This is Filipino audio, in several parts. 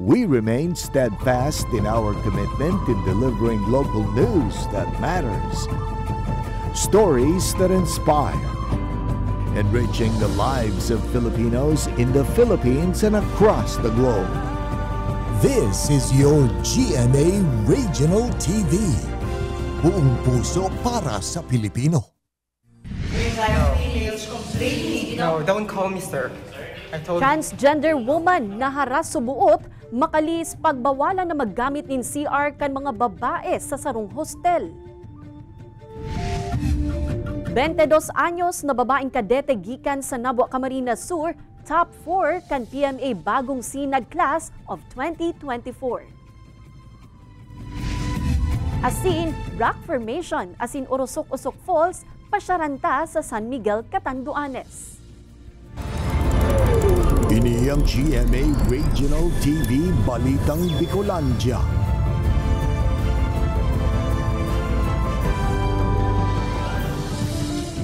We remain steadfast in our commitment in delivering local news that matters, stories that inspire, enriching the lives of Filipinos in the Philippines and across the globe. This is your GMA Regional TV. Buong puso para sa Pilipino. No, don't call me sir. Transgender woman na haras subuot, makalis pagbawalan na maggamit nin CR kan mga babae sa sarong hostel. 22 anyos na babaeng kadete gikan sa Nabua Camarines Sur, top 4 kan PMA bagong sinag class of 2024. Asin, rock formation asin Orosok-Usok Falls, pasyaranta sa San Miguel, Catanduanes. Ini ang GMA Regional TV Balitang Bicolandia.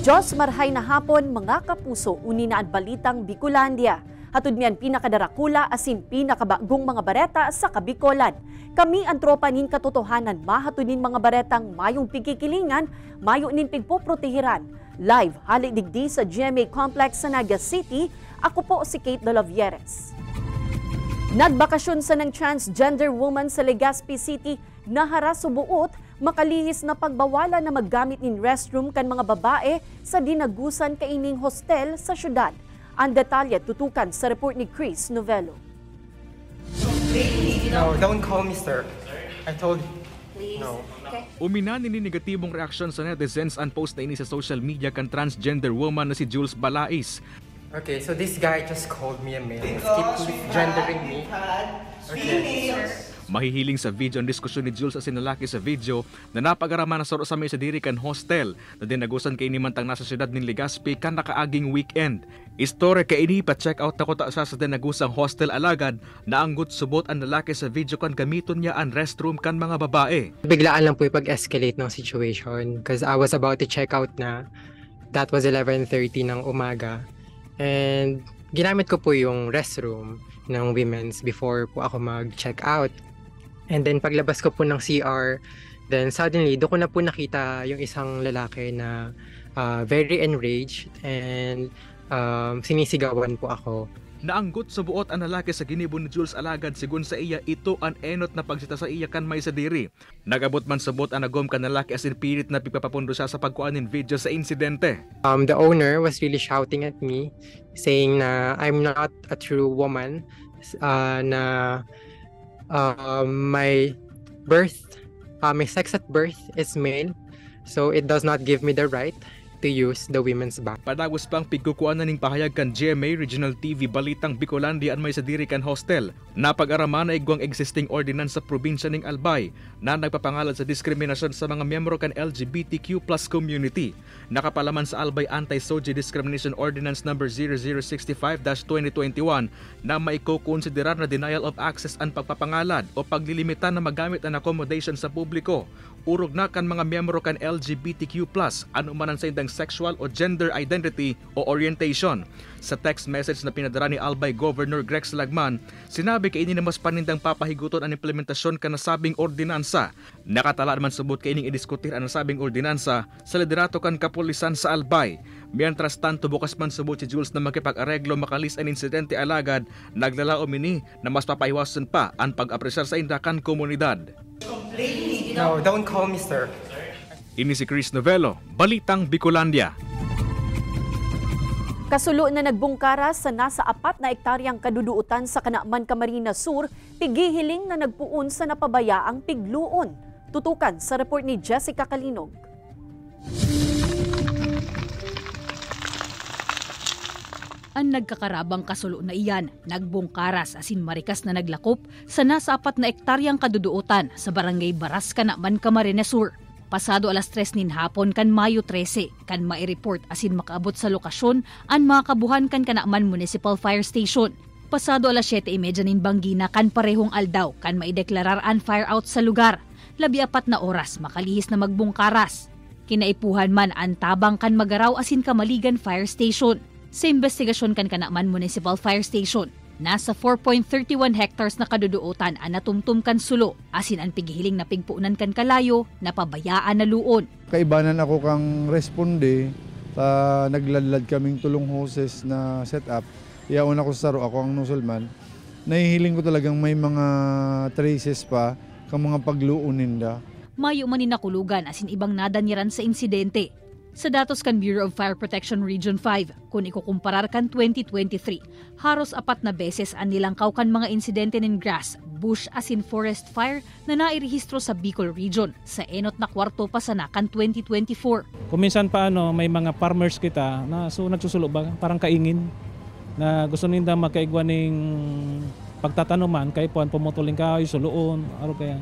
Diyos marhay na hapon mga kapuso, uni na ang Balitang Bicolandia. Hatod miyan pinakadarakula asin pinakabagong mga bareta sa Kabikolan. Kami ang tropa nin katotohanan, mahatunin mga baretang mayong pigkikilingan, mayo nin pigpoprotehiran. Live, halidigdi sa GMA Complex sa Naga City, ako po si Kate Dolavieres. Nagbakasyon sa ng transgender woman sa Legazpi City, naharas subuot, makalihis na pagbawalan na maggamit nin restroom kan mga babae sa dinagusan kaining hostel sa syudad. Ang detalye tutukan sa report ni Chris Novello. No, don't call me sir. I told you. Please. No. Okay. Uminan ni negatibong reaksyon sa netizens ang post na ini sa social media kan transgender woman na si Jules Balais. Okay, so this guy just called me a male. Keep gendering me. Okay. Mahihiling sa video ang diskusyon ni Jules asin lalaki sa video na napag-araman na soro sa may sa diri kan hostel na dinagusan kay inimantang nasa syudad nin Legazpi kan nakaaging weekend. Istorya kay ini pa-check out ako ta sa dinagusang hostel alagad na anggut subot ang lalaki sa video kan gamiton niya ang restroom kan mga babae. Biglaan lang po yung pag-escalate ng situation because I was about to check out na. That was 11:30 ng umaga and ginamit ko po yung restroom ng women's before po ako mag-check out. And then paglabas ko po ng CR, then suddenly doon ko na po nakita yung isang lalaki na very enraged and sinisigawan po ako. Naanggot sa buot ang lalaki sa ginibon ni Jules alagad sigun sa iya ito ang enot na pagsita sa iya kan may sa diri. Nagabot man sa buot ang nagom kan lalaki asin pilit na pipapapundo siya sa pagkuanin video sa insidente. The owner was really shouting at me saying na I'm not a true woman, na my sex at birth is male, so it does not give me the right to use the women's bath. Padagos pang pigkukuan na ning pahayag kan GMA Regional TV Balitang Bicolandia an may sa diri kan hostel. Napag-araman na igwang existing ordinance sa probinsya ning Albay na nagpapangalan sa diskriminasyon sa mga miyembro kan LGBTQ+ community. Nakapalaman sa Albay Anti-SOGI Discrimination Ordinance No. 0065-2021 na maikokonsiderar na denial of access ang pagpapangalad o paglilimitan na magamit ang accommodation sa publiko. Urog na kan mga miyembro kan LGBTQ+, anuman ang sa indang sexual o gender identity o orientation. Sa text message na pinadala ni Albay Governor Grex Lagman, sinabi kay ini na mas panindang papahiguton ang implementasyon kan nasabing ordinansa. Nakatala naman subot kay ining idiskutir ang nasabing ordinansa sa liderato kan kapulisan sa Albay. Mientras tanto bukas man subot si Jules na makipag-areglo makalis ang insidente alagad, naglalaom ini na mas papahiwasan pa ang pag-apresar sa indakan komunidad. No, don't call me sir. Ini si Chris Novello, Balitang Bicolandia. Kasulo na nagbungkaras sa nasa 4 na ektaryang kaduduutan sa Kanaman, Camarines Sur, pigihiling na nagpuon sa napabayaang pigluon. Tutukan sa report ni Jessica Kalinog. Ang nagkakarabang kasulo na iyan, nagbungkaras asin marikas na naglakop sa nasa 4 na ektaryang kaduduutan sa barangay Baras, Kanaman, Camarines Sur. Pasado alas 3 nin hapon kan Mayo 13, kan mai-report asin makaabot sa lokasyon ang mga kabuhan kan Kanaman Municipal Fire Station. Pasado alas 7:30 nin Banggina kan parehong aldaw kan maideklarar ang fire out sa lugar. 14 na oras makalihis na magbungkaras. Kinaipuhan man ang tabang kan Magaraw asin Kamaligan Fire Station. Sa investigasyon kan Kanaman Municipal Fire Station, Nasa 4.31 hectares na kaduduotan ang natumtumkan sulo, asin ang pigihiling na pigpuunan kan kalayo, napabayaan na luon. Kaibanan ako kang responde, nagladlad kaming tulong hoses na setup. Iyauna ko sa ako ang nusulman. Nahihiling ko talagang may mga traces pa kang mga pagluunin da. Mayo man nakulugan asin ibang nadanyaran sa insidente. Sa datos kan Bureau of Fire Protection Region 5, kung ikukumparar kan 2023, haros 4 na beses ang nilangkaw kan mga insidente ng grass, bush asin forest fire na nairehistro sa Bicol Region sa enot na kwarto pa sana kan 2024. Kung minsan pa may mga farmers kita na nagsusulo ba, parang kaingin na gusto ninda magkaigwa ng pagtatanuman kay pumutuling kayo, suluon, aro kaya.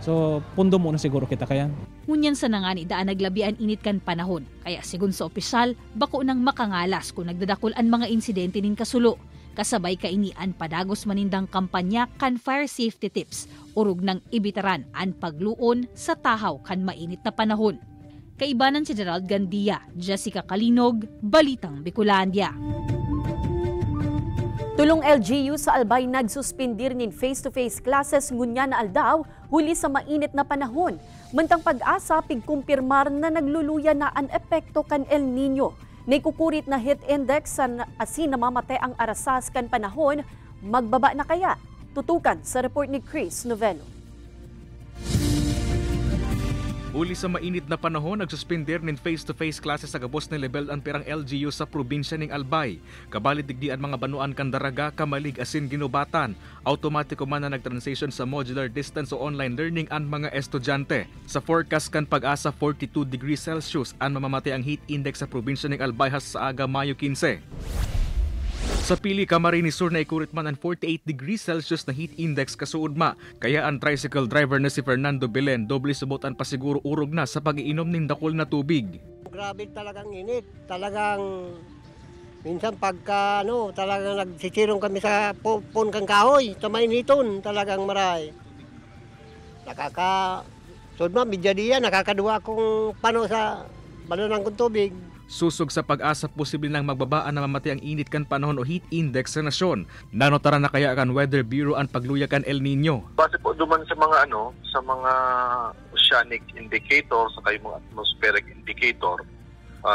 So, pundo muna siguro kita kayan. Ngunyan sa nangani daan naglabian init kan panahon. Kaya sigun sa opisyal, bako nang makangalas kung nagdadakol ang mga insidente nin kasulo. Kasabay kainian padagos manindang kampanya kan fire safety tips. Urog nang ibitaran ang pagluon sa tahaw kan mainit na panahon. Kaibanan si Gerald Gandia, Jessica Kalinog, Balitang Bicolandia. Tulong LGU sa Albay nagsuspindir nin face-to-face classes ngunya na aldaw huli sa mainit na panahon. Mantang pag-asa pigkumpirmar na nagluluya na ang epekto kan El Nino. Naikukurit na heat index asin namamatay ang arasas kan panahon, magbaba na kaya? Tutukan sa report ni Chris Novello. Uli sa mainit na panahon, nagsuspender nin face-to-face classes sa gabos na level ang pirang LGU sa probinsya ng Albay. Kabalit digdian mga banuan kan daraga, kamalig asin ginubatan. Automatiko man na nagtransition sa modular distance o online learning ang mga estudyante. Sa forecast kan pag-asa 42 degrees Celsius ang mamamatay ang heat index sa probinsya ng Albay has sa aga Mayo 15. Sa Pili, Camarines Sur na ikurit man ang 48 degrees Celsius na heat index kasuod ma. Kaya ang tricycle driver na si Fernando Belen doble subutan pa siguro urog na sa pag-iinom ng dakol na tubig. Grabe talagang init. Talagang minsan pagka talagang nagsisirong kami sa pon kang kahoy. Sa mainiton talagang maray. Sudma, medya diya, nakakaduwa kong pano sa balonang kong tubig. Susog sa pag-asa posible nang magbabaan na mamatay ang init kan panahon o heat index sa nasyon. Nanotara na kaya kan Weather Bureau ang pagluya kan El Nino. Base po duman sa mga sa mga oceanic indicator sa mga atmospheric indicator,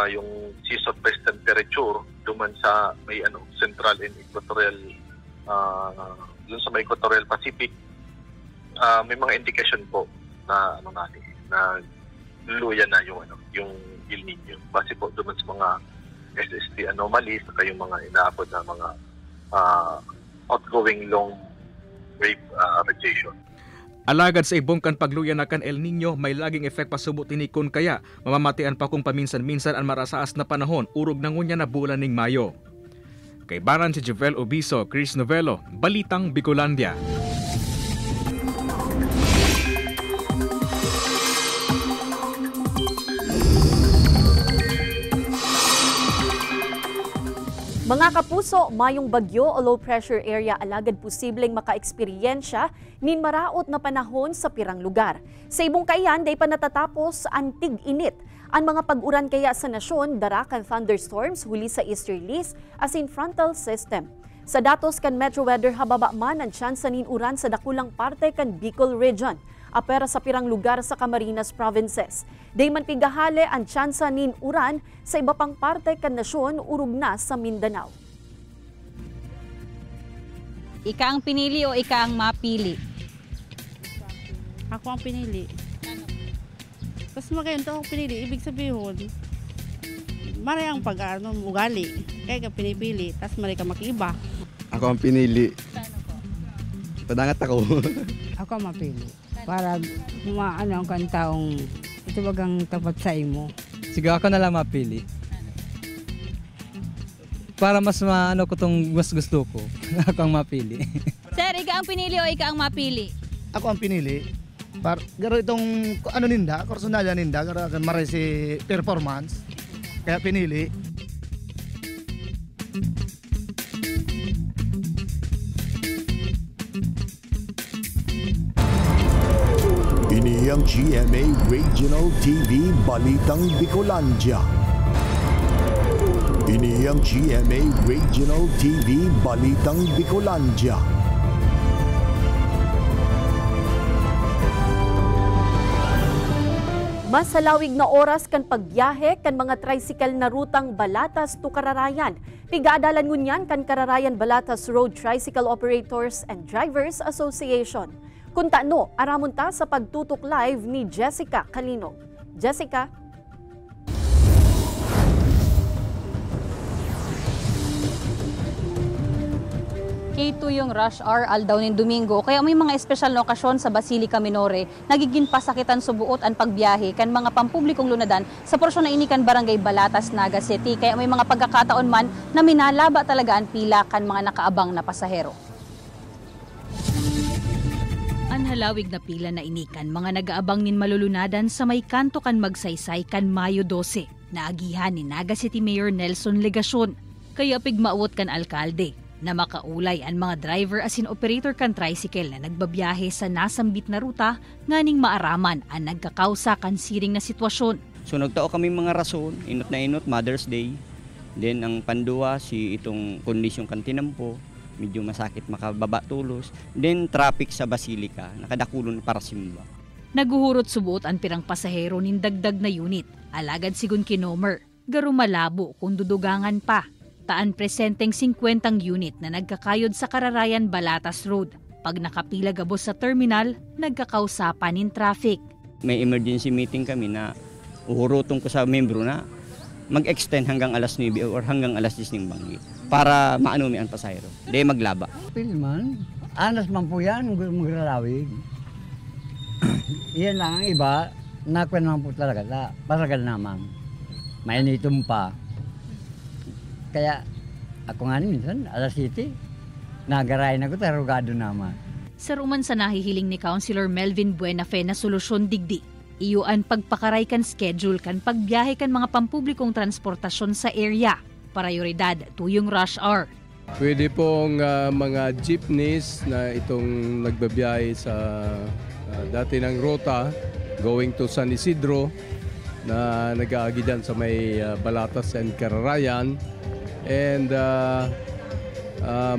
yung sea surface temperature duman sa may central and equatorial dun sa may equatorial Pacific, may mga indication po na na luya na yung El Nino. Base po duman sa mga SST anomalies, saka yung mga inaabot na mga outgoing long wave radiation. Alagad sa ibong kan pagluya na kan El Nino, may laging effect pasubot tinikon kaya mamamatian pa kung paminsan-minsan ang marasaas na panahon, urog na ngunya na bulan ning Mayo. Kay Baran si Jovel Obiso, Chris Novello, Balitang Bicolandia. Mga kapuso, mayong bagyo o low pressure area alagad posibleng maka-eksperyensya nin maraot na panahon sa pirang lugar. Sa ibong kayan, day pa natatapos ang tig-init. Ang mga pag-uran kaya sa nasyon, darakan thunderstorms huli sa easterlies as in frontal system. Sa datos kan Metro Weather, hababa man ang tsansa nin uran sa dakulang parte kan Bicol Region. Apera sa pirang lugar sa Camarines Provinces. Day man pigahale ang tsansa nin uran sa iba pang parte kan nasyon urog na sa Mindanao. Ika ang pinili o ika ang mapili? Ako ang pinili. Tapos magayon to ako pinili, ibig sabihin, maray ang ugali. Kaya ka pinipili, tapos maray ka makiba. Ako ang pinili. Padangat ako. Ako ang mapili. Para ang kantaong ito bagang tapat sa imo. Sige, ako na lang mapili. Para mas maano ko tong mas gusto ko. Ako ang mapili. Sir, ika ang pinili o ika ang mapili? Ako ang pinili. Garo itong ninda, personalya ninda, garo kan maray si performance. Kaya pinili. Ini ang GMA Regional TV Balitang Bicolandia. Ini ang GMA Regional TV Balitang Bicolandia. Mas halawig na oras kan pagbiyahe kan mga tricycle na rutang Balatas to Kararayan. Pigaadalan ngunyan kan Kararayan Balatas Road Tricycle Operators and Drivers Association. Kung taano, aramon ta sa pagtutok live ni Jessica Calinog. Jessica? K2 yung rush hour aldaw nin Domingo, kaya may mga espesyal na okasyon sa Basilica Minore, nagiging pasakitan subuot ang pagbiyahe kan mga pampublikong lunadan sa porsyon na inikan Barangay Balatas, Naga City, kaya may mga pagkakataon man na minalaba talaga ang pila kan mga nakaabang na pasahero. Ang halawig na pila na inikan mga nagaabang nin malulunadan sa may kanto kan magsaysay kan Mayo 12, naagihan ni Naga City Mayor Nelson Legacion, kaya pigmaawot kan alkalde na makaulay ang mga driver asin operator kan tricycle na nagbabiyahe sa nasambit na ruta nganing maaraman ang nagkakausa kan siring na sitwasyon. So nagtao kami mga rason, inot na inot, Mother's Day. Then ang panduwa, si itong kondisyon kan tinampo, medyo masakit makababa tulos. Then traffic sa Basilica, nakadakulon para simba. Naguhurot subuot ang pirang pasahero nin dagdag na unit, alagad sigun kinomer, garo malabo kung dudugangan pa. Taan presenteng 50 unit na nagkakayod sa Kararayan Balatas Road. Pag nakapila gabos sa terminal, nagkakausapan in traffic. May emergency meeting kami na uhurutong ko sa membro na mag-extend hanggang alas 9 or hanggang alas 10 ng bangi para maanumi ang pasahero. Di maglaba. Pilman, anas man po yan, maglalawig. Iyan lang ang iba, nakwen naman po talaga, paragal naman. Mainitom pa. Kaya ako nga minsan, alas 7, nagarayan ako, tarugado naman. Sa ruman sa nahihiling ni Councilor Melvin Buenafe na solusyon digdi, iyuan pagpakaray kan schedule kan pagbiyahe kan mga pampublikong transportasyon sa area. Prioridad tuyong rush hour. Pwede pong mga jeepneys na itong nagbabiyahe sa dati ng ruta going to San Isidro na nag-aagi dyan sa may Balatas and Kararayan. And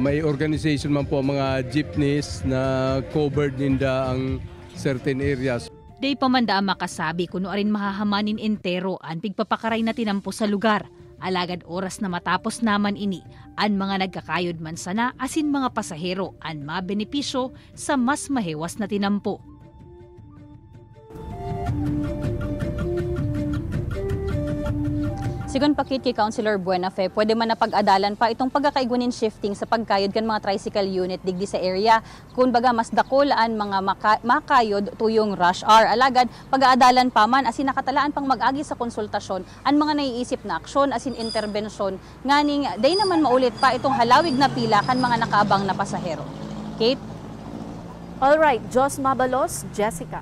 may organization man po mga jeepneys na covered ninda ang certain areas. Day pamanda makasabi kuno arin mahahamanin entero ang pigpapakaray na tinampo sa lugar. Alagad oras na matapos naman ini, ang mga nagkakayod man sana asin mga pasahero ang mabenepisyo sa mas mahewas na tinampo. Sigon pakit kay Councilor Buenafe, pwede man na pag-adalan pa itong pagkakaigunin shifting sa pagkayod kan mga tricycle unit digdi sa area. Kung baga mas dakol ang mga makayod tuyong rush hour. Alagad, pag-aadalan pa man asin nakatalaan pang mag-agi sa konsultasyon ang mga naiisip na aksyon asin interbensyon. Nganing, day naman maulit pa itong halawig na pila kan mga nakaabang na pasahero. Kate? Alright, Jos Mabalos, Jessica.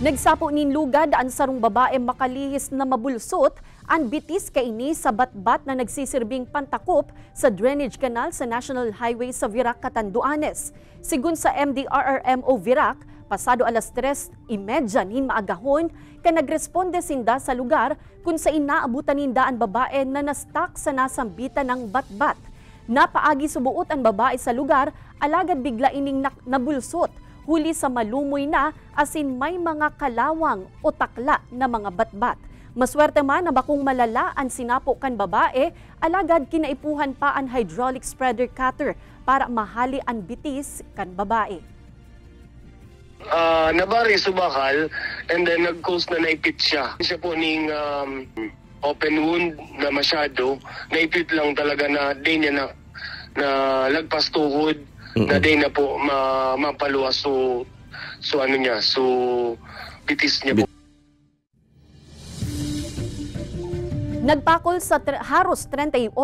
Nagsapo nin lugad ang sarong babae makalihis na mabulsot ang bitis kaini sa batbat na nagsisirbing pantakop sa drainage canal sa National Highway sa Virac, Catanduanes. Sigun sa MDRRMO Virac, pasado alas 3:30 nin maagahon ka nagresponde sinda sa lugar kung sa inaabutan ninda ang babae na nastak sa nasambitan ng batbat. Napaagi subuot ang babae sa lugar, alagad bigla ining nabulsot. Huli sa malumoy na asin may mga kalawang o takla na mga batbat. Maswerte man na bakong malala ang sinapo kan babae, alagad kinaipuhan pa ang hydraulic spreader cutter para mahali ang bitis kan babae. Nabari subakal and then nag-cause na naipit siya. Siya po ning open wound na masyado, naipit lang talaga na di niya na lagpas tuhod. Na day na po mapaluwas so ano niya, so bitis niya po. Nagpakol sa haros 38%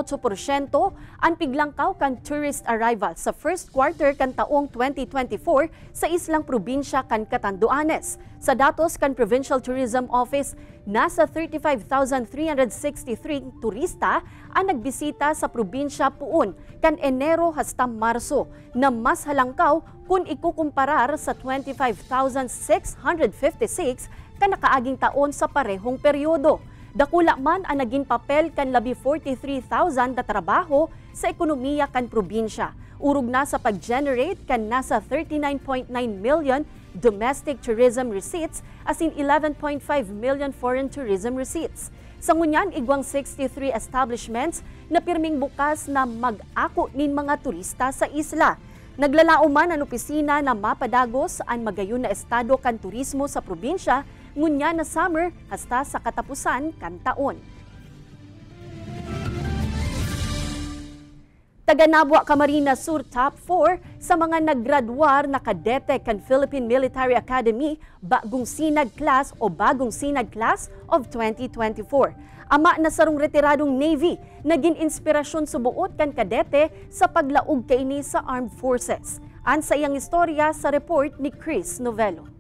ang piglangkaw kan tourist arrival sa first quarter kan taong 2024 sa islang probinsya kan Catanduanes. Sa datos kan Provincial Tourism Office, nasa 35,363 turista ang nagbisita sa probinsya puon kan Enero hasta Marso na mas halangkaw kung ikukumparar sa 25,656 kan nakaaging taon sa parehong peryodo. Dakula man ang naging papel kan labi 43,000 na trabaho sa ekonomiya kan probinsya. Urog na sa pag-generate kan nasa 39.9 million domestic tourism receipts as in 11.5 million foreign tourism receipts. Sa ngunyan, igwang 63 establishments na pirming bukas na mag-ako nin mga turista sa isla. Naglalao man ang opisina na mapadagos ang magayon na estado kan turismo sa probinsya ngunya na summer hasta sa katapusan kan taon. Taga-Nabwa, Camarines Sur top 4 sa mga naggraduar na kadete kan Philippine Military Academy bagong sinag class of 2024. Ama na sarong retiradong Navy, naging inspirasyon subuot kan kadete sa paglaog kaini sa Armed Forces. An sa iyang istorya sa report ni Chris Novelo.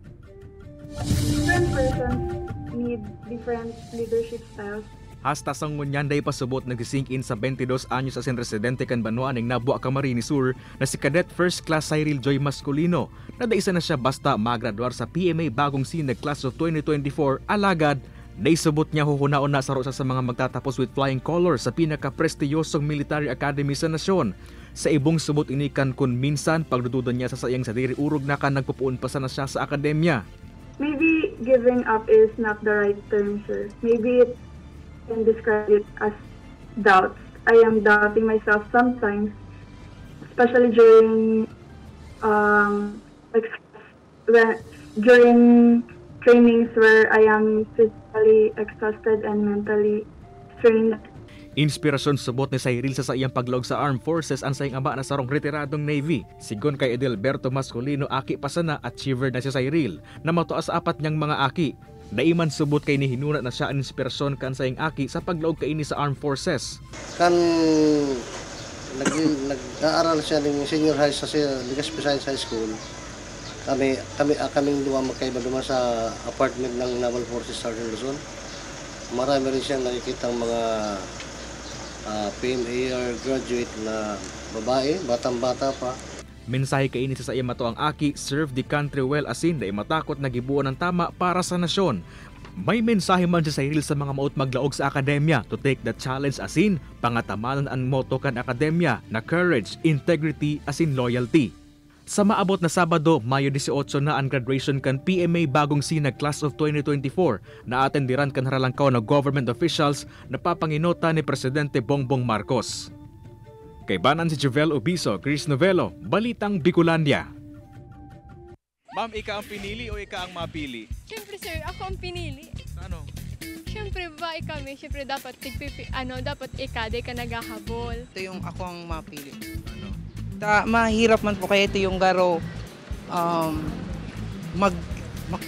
Different persons need different leadership styles. Hasta sa ngunyan day pasubot nag-sink in sa 22 anyos asin residente kan Banwa ning Nabwa, Camarines Sur na si Cadet First Class Cyril Joy Masculino. Nadaisa na siya basta magraduar sa PMA bagong sinag class of 2024 alagad naisubot niya huhunaon na saro sa mga magtatapos with flying colors sa pinaka-prestiyosong military academy sa nasyon. Sa ibong subot inikan kun minsan pagdududan niya sa sayang sadiri urog na kan nagpupuon pa sana siya sa akademya. Maybe giving up is not the right term, sir. Maybe it can describe it as doubts. I am doubting myself sometimes, especially during during trainings where I am physically exhausted and mentally strained. Inspirasyon subot ni Cyril sa iyang paglog sa Armed Forces ang sayang ama na sarong retiradong Navy. Sigon kay Edelberto Masculino, aki pa sana achiever na si Cyril na matuas sa apat niyang mga aki. Naiman subot kay ni hinuna na siya ang inspirasyon kan sayang aki sa paglaog kaini sa Armed Forces. Kan nag-aaral siya ng senior high sa Legazpi Science High School. Kaming duwa magkaiba duman sa apartment ng Naval Forces Sergeant Luzon. Marami rin siyang nakikitang mga PMAR graduate na babae, batang-bata pa. Mensahe kaini sa iya mato ang aki, serve the country well asin dai matakot na gibuon ng tama para sa nasyon. May mensahe man si Cyril sa mga maut maglaog sa akademya to take the challenge asin pangatamanan ang motto kan akademya na courage, integrity asin loyalty. Sa maabot na Sabado, Mayo 18 na ang graduation kan PMA bagong sinag class of 2024 na atendiran kan haralangkaw na government officials na papanginota ni Presidente Bongbong Marcos. Kay banan si Jovel Obiso, Chris Novelo, Balitang Bicolandia. Ma'am, ika ang pinili o ika ang mapili? Siyempre sir, ako ang pinili. Ano? Siyempre babae kami, siyempre dapat dapat ikaday ka naghahabol. Ito yung ako ang mapili. Ano? Mahirap man po kaya ito yung garo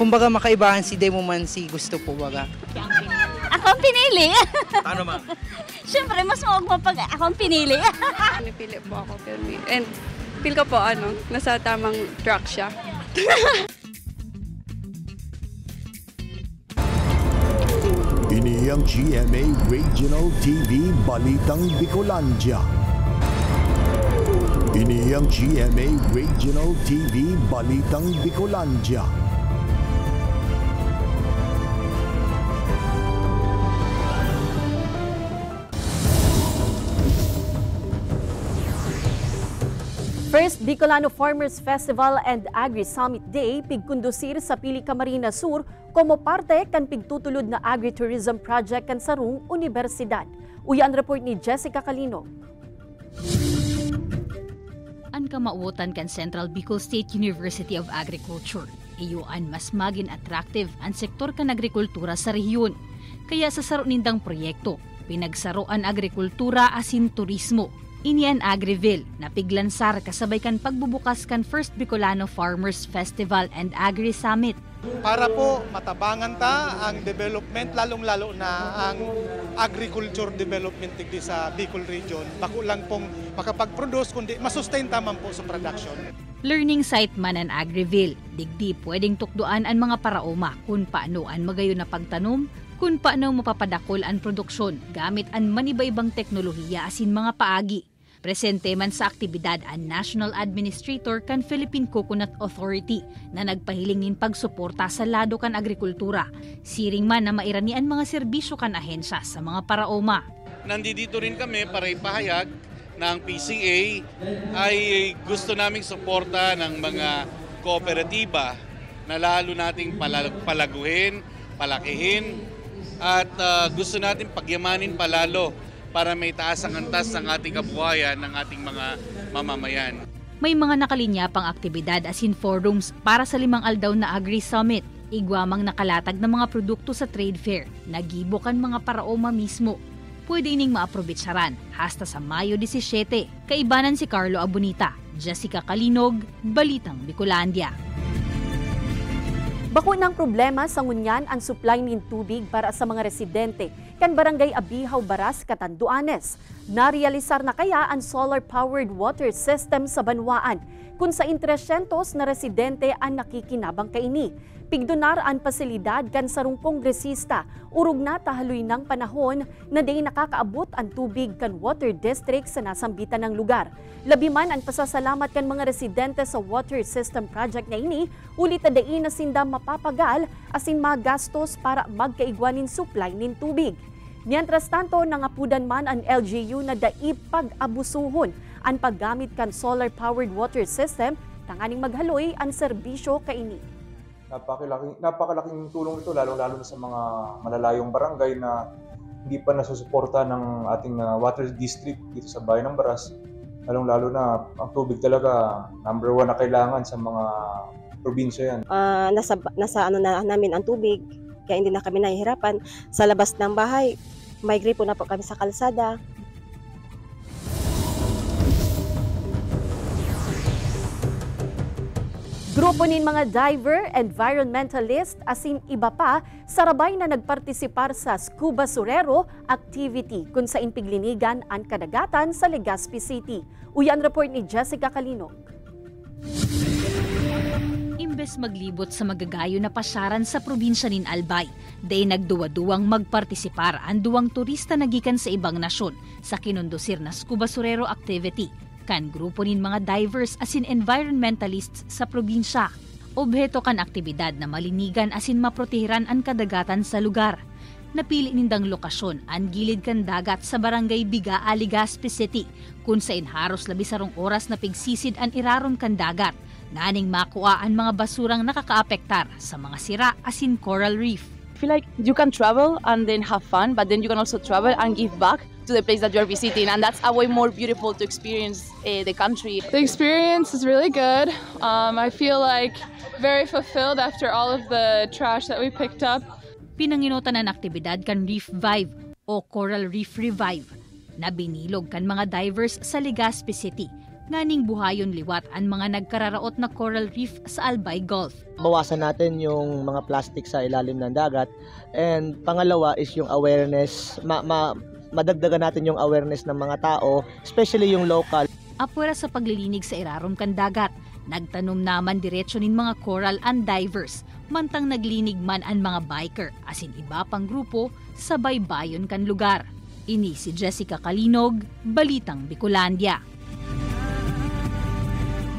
kumbaga makaibahan si demo man si gusto po baga. Ako ang pinili. Ano ma'am? Siyempre mas maugma pag ako ang pinili. Pinipili po ako and feel ko po nasa tamang track siya. Ini ang GMA Regional TV Balitang Bicolandia. Ini ang GMA Regional TV Balitang Bicolandia. First Bicolano Farmers Festival and Agri-Summit Day pigkondusir sa Pili, Camarines Sur como parte kan pigtutulod na agritourism project kan sarong universidad. Uyan report ni Jessica Calino. Ang kamauotan kan Central Bicol State University of Agriculture. Iyuan mas maging attractive ang sektor kan agrikultura sa rehiyon. Kaya sa saro nindang proyekto, pinagsaroan agrikultura asin turismo. Inian Agriville, napiglansar kasabay kan pagbubukas kan First Bicolano Farmers Festival and Agri-Summit. Para po matabangan ta ang development, lalong-lalo na ang agriculture development digdi sa Bicol region. Bako lang pong makapag-produce, kundi masustain taman po sa production. Learning site man ang Agriville, digdi pwedeng tukduan ang mga paraoma kung paano ang magayon na pagtanom, kung paano mapapadakol ang produksyon gamit ang maniba-ibang teknolohiya asin mga paagi. Presente man sa aktibidad ang National Administrator kan Philippine Coconut Authority na nagpahilingin pagsuporta sa lado kan agrikultura. Siring man na mairanian mga serbisyo kan ahensya sa mga paraoma. Nandito rin kami para ipahayag na ang PCA ay gusto naming suporta ng mga kooperatiba na lalo nating palaguhin, palakihin at gusto natin pagyamanin palalo para may taas ang antas ng ating kabuhayan ng ating mga mamamayan. May mga nakalinya pang aktibidad as in forums para sa 5 aldaw na Agri-Summit. Igwamang nakalatag ng mga produkto sa trade fair, nagibokan mga paraoma mismo. Pwede ining maaprobitsaran hasta sa Mayo 17. Kaibanan si Carlo Abunita, Jessica Kalinog, Balitang Bicolandia. Bako ng problema sa ngunyan ang supply ng tubig para sa mga residente kan Barangay Abihaw Baras, Catanduanes. Narealisar na kaya ang solar-powered water system sa Banwaan kung sa 300 na residente ang nakikinabang kaini. Pigdonar ang pasilidad kan sarong kongresista, urog na tahaloy ng panahon na di nakakaabot ang tubig kan water district sa nasambitan ng lugar. Labi man ang pasasalamat kan mga residente sa water system project na ini, ulit na dai na sinda mapapagal asin magastos para magkaigwanin supply nin tubig. Mientras tanto, nangapudan man ang LGU na dai pag-abusuhon ang paggamit kan solar-powered water system, tanganing maghaloy ang serbisyo kaini. Napakalaking tulong ito lalo-lalo na sa mga malalayong barangay na hindi pa nasusuporta ng ating water district dito sa bayan ng Baras. Lalong-lalo na ang tubig talaga number 1 na kailangan sa mga probinsya yan. Nasa namin ang tubig, kaya hindi na kami nahihirapan. Sa labas ng bahay, may gripo na po kami sa kalsada. Grupo nin mga diver, environmentalist, asin iba pa, sarabay na nagpartisipar sa Scuba Surero activity kung sa inpiglinigan ang kadagatan sa Legazpi City. Uyan report ni Jessica Kalinog. Imbes maglibot sa magagayo na pasyaran sa probinsya nin Albay, day nagduwa-duwang magpartisipar ang 2 turista nagikan sa ibang nasyon sa kinundusir na Scuba Surero activity. Kan grupo nin mga divers asin environmentalists sa probinsya. Obheto kan aktibidad na malinigan asin maprotehiran ang kadagatan sa lugar. Napili nindang lokasyon ang gilid kan dagat sa Barangay Biga, Legazpi City, kung sa inharos 12 oras na pigsisid ang iraron kan dagat, naning makuha ang mga basurang nakakaapektar sa mga sira asin coral reef. I feel like you can travel and then have fun, but then you can also travel and give back to the place that you're visiting, and that's a way more beautiful to experience the country. The experience is really good. I feel like very fulfilled after all of the trash that we picked up. Pinanginutan ang aktibidad kan Reef Vive o Coral Reef Revive na binilog kan mga divers sa Legazpi City. Nganing buhayon liwat ang mga nagkararaot na coral reef sa Albay Gulf. Bawasan natin yung mga plastic sa ilalim ng dagat, and pangalawa is yung awareness, madagdagan natin yung awareness ng mga tao, especially yung local. Apura sa paglilinig sa irarom kan dagat, nagtanom naman diretsyo nin mga coral and divers, mantang naglinig man ang mga biker, asin iba pang grupo sa baybayon kan lugar. Ini si Jessica Kalinog, Balitang Bicolandia.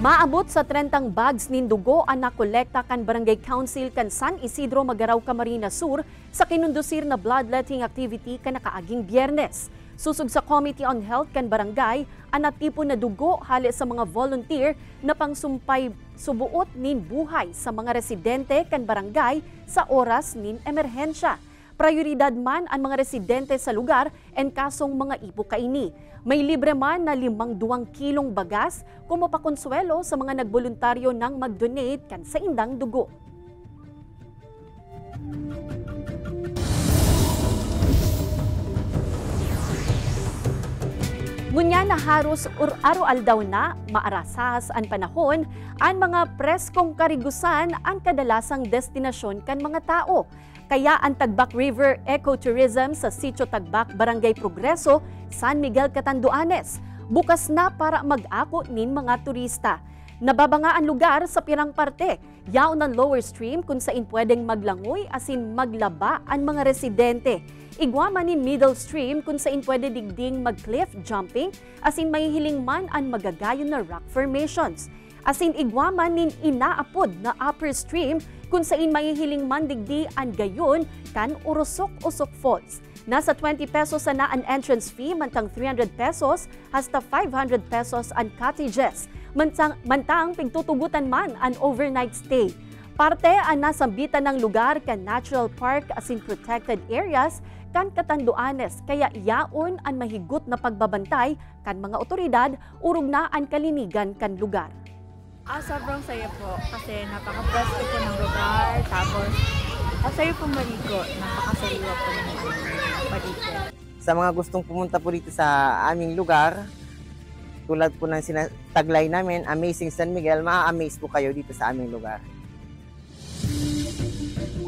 Maabot sa 30 bags nin dugo ang nakolekta kan Barangay Council kan San Isidro, Magaraw, Camarines Sur sa kinundusir na bloodletting activity kan nakaaging Biyernes. Susog sa Committee on Health kan barangay, ang natipon na dugo hali sa mga volunteer na pangsumpay subuot nin buhay sa mga residente kan barangay sa oras nin emerhensya. Prioridad man ang mga residente sa lugar en kasong mga ipo kaini. May libre man na 52 kilong bagas kung mapakonsuelo sa mga nagboluntaryo nang mag-donate kan sa indang dugo. Ngunya na haros araw daw na maarasas ang panahon, ang mga preskong karigusan ang kadalasang destinasyon kan mga tao. Kaya ang Tagbak River Ecotourism sa Sitio Tagbak, Barangay Progreso, San Miguel, Catanduanes, bukas na para mag-ako nin mga turista. Nababanga ang lugar sa pirang parte, yaon ng lower stream kung saan pwedeng maglangoy asin maglaba ang mga residente. Igwa manin middle stream kung saan pwede digding mag-cliff jumping asin mahihiling man ang magagayon na rock formations. Asin igwa manin inaapod na upper stream kung saan mahihiling man digdi ang gayon kan Urusok-Usok Falls. Nasa 20 pesos na ang entrance fee, mantang 300 pesos hasta 500 pesos ang cottages. Mantang pigtutugutan man ang overnight stay. Parte ang nasambitan ng lugar kan natural park asin protected areas kan Catanduanes, kaya yaon ang mahigot na pagbabantay kan mga otoridad urog na ang kalinigan kan lugar. Sobrang saya po kasi napaka-blessed po ng lugar, tapos masaya po maligo, napakasariwa po ng maligo. Sa mga gustong pumunta po dito sa aming lugar, tulad po ng taglay namin, Amazing San Miguel, maa-amaze po kayo dito sa aming lugar.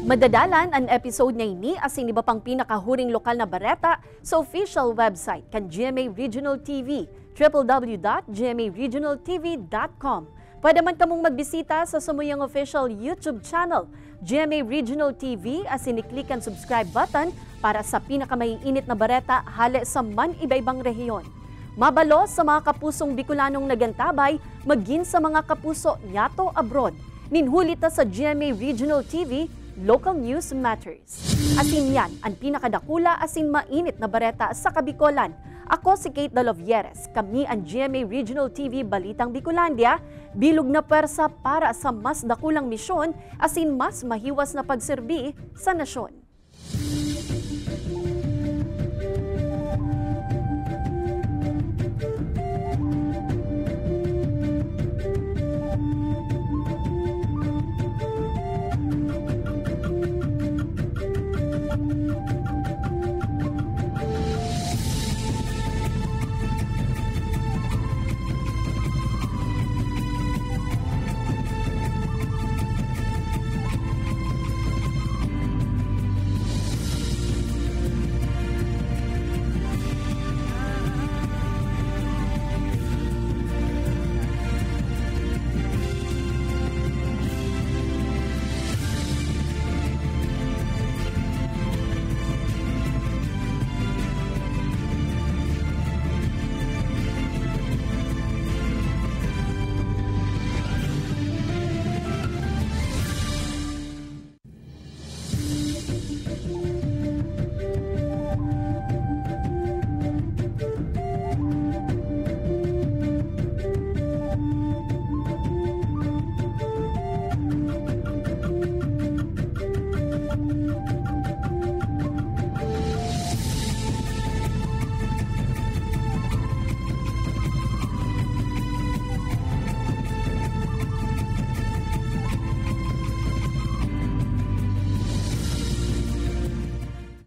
Madadalan ang episode na ini asin iba pang pinakahuring lokal na bareta sa official website kan GMA Regional TV, www.gmaregionaltv.com. Pwede man kamong magbisita sa sumuyang official YouTube channel, GMA Regional TV, asin i-click ang subscribe button para sa pinakamaiinit na bareta hale sa man iba-ibang rehiyon. Mabalo sa mga kapusong Bicolanong nagantabay, maging sa mga kapuso nyato abroad. Ninhulita sa GMA Regional TV, Local News Matters. Asin yan ang pinakadakula asin mainit na bareta sa Kabikolan. Ako si Kate Dalovieres, kami ang GMA Regional TV Balitang Bicolandia, bilog na pwersa para sa mas dakulang misyon asin mas mahiwas na pagserbi sa nasyon.